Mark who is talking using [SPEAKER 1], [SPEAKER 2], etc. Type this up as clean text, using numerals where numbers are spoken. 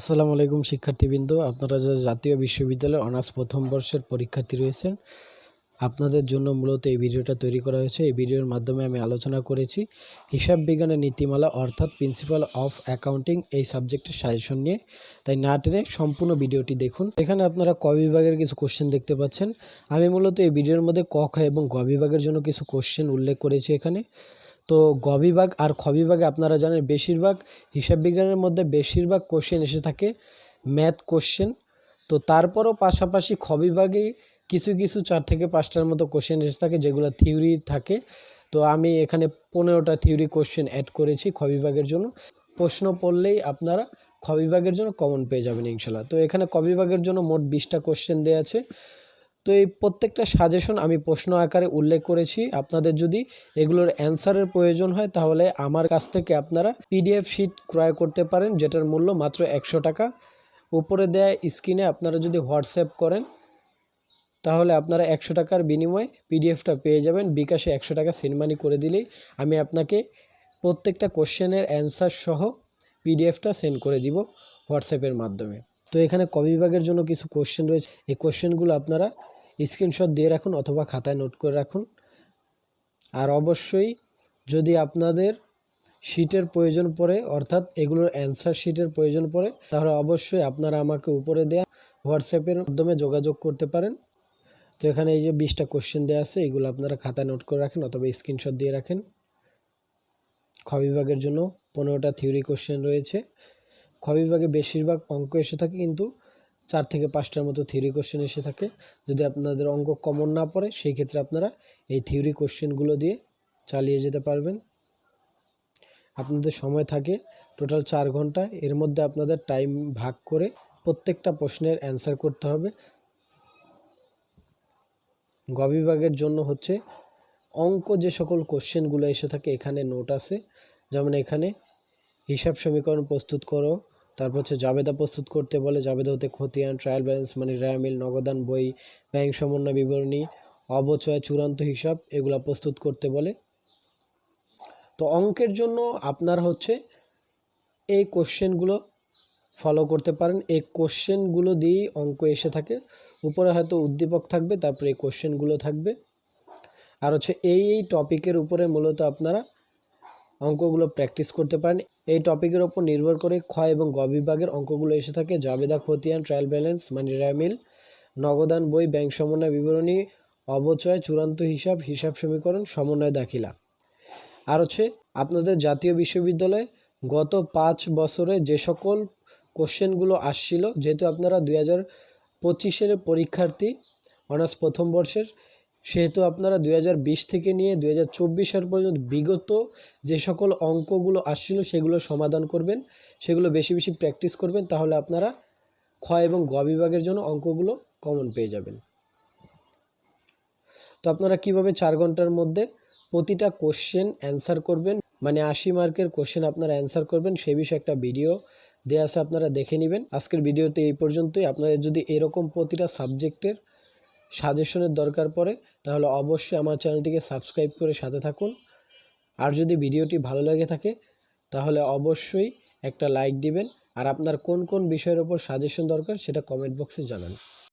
[SPEAKER 1] আসসালামু আলাইকুম শিক্ষার্থীবৃন্দ, আপনারা যারা জাতীয় বিশ্ববিদ্যালয়ের অনার্স প্রথম বর্ষের পরীক্ষার্থী রয়েছেন, আপনাদের জন্য মূলত এই ভিডিওটা তৈরি করা হয়েছে। এই ভিডিওর মাধ্যমে আমি আলোচনা করেছি হিসাব বিজ্ঞানের নীতিমালা অর্থাৎ প্রিন্সিপাল অফ অ্যাকাউন্টিং এই সাবজেক্টের সাজেশন নিয়ে। তাই না টেনে সম্পূর্ণ ভিডিওটি দেখুন। এখানে আপনারা ক বিভাগের কিছু কোশ্চেন দেখতে পাচ্ছেন। আমি মূলত এই ভিডিওর মধ্যে ক, খ এবং গ বিভাগের জন্য কিছু কোশ্চেন উল্লেখ করেছি এখানে। তো গ বিভাগ আর খ বিভাগে আপনারা জানেন বেশিরভাগ হিসাব বিজ্ঞানের মধ্যে বেশিরভাগ কোশ্চেন এসে থাকে ম্যাথ কোশ্চেন। তো তারপরও পাশাপাশি খ বিভাগে কিছু কিছু 4 থেকে 5টার মতো কোশ্চেন এসে থাকে যেগুলো থিওরি থাকে। তো আমি এখানে 15টা থিওরি কোশ্চেন অ্যাড করেছি খ বিভাগের জন্য। প্রশ্ন পড়লেই আপনারা খ বিভাগের জন্য কমন পেয়ে যাবেন ইনশাল্লাহ। তো এখানে ক বিভাগের জন্য মোট 20টা কোশ্চেন দেওয়া আছে। তো এই প্রত্যেকটা সাজেশন আমি প্রশ্ন আকারে উল্লেখ করেছি। আপনাদের যদি এগুলোর অ্যান্সারের প্রয়োজন হয় তাহলে আমার কাছ থেকে আপনারা পিডিএফ শিট ক্রয় করতে পারেন, যেটার মূল্য মাত্র 100 টাকা। উপরে দেয়া স্ক্রিনে আপনারা যদি হোয়াটসঅ্যাপ করেন তাহলে আপনারা 100 টাকার বিনিময়ে পিডিএফটা পেয়ে যাবেন। বিকাশে 100 টাকা সেন্ড মানি করে দিলেই আমি আপনাকে প্রত্যেকটা কোশ্চেনের অ্যান্সার সহ পিডিএফটা সেন্ড করে দিব হোয়াটসঅ্যাপের মাধ্যমে। তো এখানে ক বিভাগের জন্য কিছু কোশ্চেন রয়েছে। এই কোশ্চেনগুলো আপনারা স্ক্রিনশট দিয়ে রাখুন অথবা খাতায় নোট করে রাখুন। আর অবশ্যই যদি আপনাদের শিটের প্রয়োজন পড়ে অর্থাৎ এগুলোর অ্যান্সার শিটের প্রয়োজন পড়ে তাহলে অবশ্যই আপনারা আমাকে উপরে দেয়া হোয়াটসঅ্যাপের মাধ্যমে যোগাযোগ করতে পারেন। তো এখানে এই যে 20টা কোশ্চেন দেওয়া আছে, এগুলো আপনারা খাতায় নোট করে রাখেন অথবা স্ক্রিনশট দিয়ে রাখেন। খ বিভাগের জন্য 15টা থিওরি কোশ্চেন রয়েছে। খ বিভাগে বেশিরভাগ অঙ্ক এসে থাকে, কিন্তু 4 থেকে 5টার মতো থিওরি কোশ্চেন এসে থাকে। যদি আপনাদের অঙ্ক কমন না পড়ে সেই ক্ষেত্রে আপনারা এই থিওরি কোশ্চেনগুলো দিয়ে চালিয়ে যেতে পারবেন। আপনাদের সময় থাকে টোটাল 4 ঘন্টা। এর মধ্যে আপনাদের টাইম ভাগ করে প্রত্যেকটা প্রশ্নের অ্যান্সার করতে হবে। গ বিভাগের জন্য হচ্ছে অঙ্ক যে সকল কোশ্চেনগুলো এসে থাকে এখানে নোট আছে। যেমন এখানে হিসাব সমীকরণ প্রস্তুত করো, তারপর হচ্ছে জাবেদা প্রস্তুত করতে বলে, জাবেদা হতে খতিয়ান, ট্রায়াল ব্যালেন্স মানে রায়মিল, নগদান বই, ব্যাংক সমন্বয় বিবরণী, অবচয়, চূড়ান্ত হিসাব এগুলা প্রস্তুত করতে বলে। তো অঙ্কের জন্য আপনার হচ্ছে এই কোশ্চেনগুলো ফলো করতে পারেন। এই কোশ্চেনগুলো দিয়েই অঙ্ক এসে থাকে। উপরে হয়তো উদ্দীপক থাকবে, তারপরে এই কোশ্চেনগুলো থাকবে। আর হচ্ছে এই টপিকের উপরে মূলত আপনারা অঙ্কগুলো প্র্যাকটিস করতে পারেন। এই টপিকের ওপর নির্ভর করে খ এবং গ বিভাগের অঙ্কগুলো এসে থাকে জাবেদা, খতিয়ান, ট্রায়াল ব্যালেন্স মানে রায়মিল, নগদান বই, ব্যাংক সমন্বয় বিবরণী, অবচয়, চূড়ান্ত হিসাব, হিসাব সমীকরণ, সমন্বয় দাখিলা। আর হচ্ছে আপনাদের জাতীয় বিশ্ববিদ্যালয়ে গত 5 বছরে যে সকল কোশ্চেনগুলো আসছিল, যেহেতু আপনারা 2025-এর পরীক্ষার্থী অনার্স প্রথম বর্ষের, সেহেতু আপনারা 2020 থেকে নিয়ে 2024 সাল পর্যন্ত বিগত যে সকল অঙ্কগুলো আসছিল সেগুলো সমাধান করবেন, সেগুলো বেশি বেশি প্র্যাকটিস করবেন। তাহলে আপনারা খ এবং গ বিভাগের জন্য অঙ্কগুলো কমন পেয়ে যাবেন। তো আপনারা কিভাবে 4 ঘন্টার মধ্যে প্রতিটা কোশ্চেন অ্যান্সার করবেন, মানে 80 মার্কের কোশ্চেন আপনারা অ্যান্সার করবেন, সেই বিষয়ে একটা ভিডিও দেওয়া আছে, আপনারা দেখে নেবেন। আজকের ভিডিওতে এই পর্যন্তই। আপনাদের যদি এরকম প্রতিটা সাবজেক্টের সাজেশনের দরকার পড়ে তাহলে অবশ্যই আমার চ্যানেলটিকে সাবস্ক্রাইব করে সাথে থাকুন। আর যদি ভিডিওটি ভালো লেগে থাকে তাহলে অবশ্যই একটা লাইক দিবেন। আর আপনার কোন কোন বিষয়ের ওপর সাজেশন দরকার সেটা কমেন্ট বক্সে জানান।